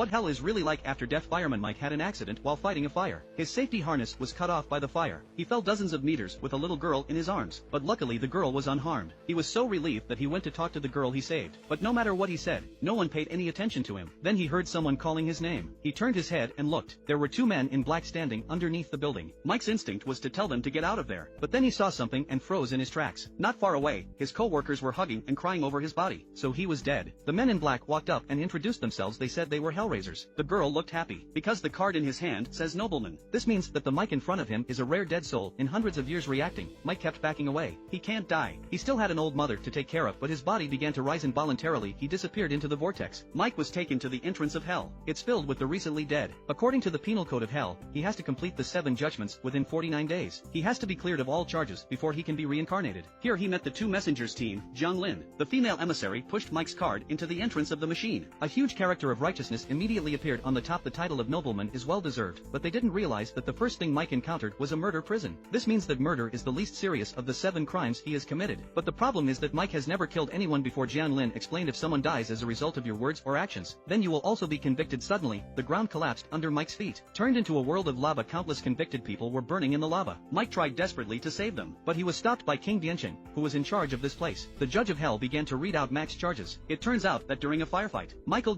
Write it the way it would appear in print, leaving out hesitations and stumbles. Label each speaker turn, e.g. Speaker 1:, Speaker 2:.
Speaker 1: What hell is really like after deaf fireman Mike had an accident while fighting a fire. His safety harness was cut off by the fire. He fell dozens of meters with a little girl in his arms, but luckily the girl was unharmed. He was so relieved that he went to talk to the girl he saved. But no matter what he said, no one paid any attention to him. Then he heard someone calling his name. He turned his head and looked. There were two men in black standing underneath the building. Mike's instinct was to tell them to get out of there, but then he saw something and froze in his tracks. Not far away, his co-workers were hugging and crying over his body. So he was dead. The men in black walked up and introduced themselves. They said they were Hellraisers. The girl looked happy, because the card in his hand says nobleman. This means that the Mike in front of him is a rare dead soul in hundreds of years reacting. Mike kept backing away. He can't die. He still had an old mother to take care of, but his body began to rise involuntarily. He disappeared into the vortex. Mike was taken to the entrance of hell. It's filled with the recently dead. According to the penal code of hell, he has to complete the 7 judgments within 49 days. He has to be cleared of all charges before he can be reincarnated. Here he met the two messengers team, Jiang Lin. The female emissary pushed Mike's card into the entrance of the machine. A huge character of righteousness immediately appeared on the top. The title of nobleman is well deserved, but they didn't realize that the first thing Mike encountered was a murder prison. This means that murder is the least serious of the 7 crimes he has committed. But the problem is that Mike has never killed anyone before. Jiang Lin explained, if someone dies as a result of your words or actions, then you will also be convicted. Suddenly, the ground collapsed under Mike's feet, turned into a world of lava. Countless convicted people were burning in the lava. Mike tried desperately to save them, but he was stopped by King Biancheng, who was in charge of this place. The judge of hell began to read out Mac's charges. It turns out that during a firefight, Michael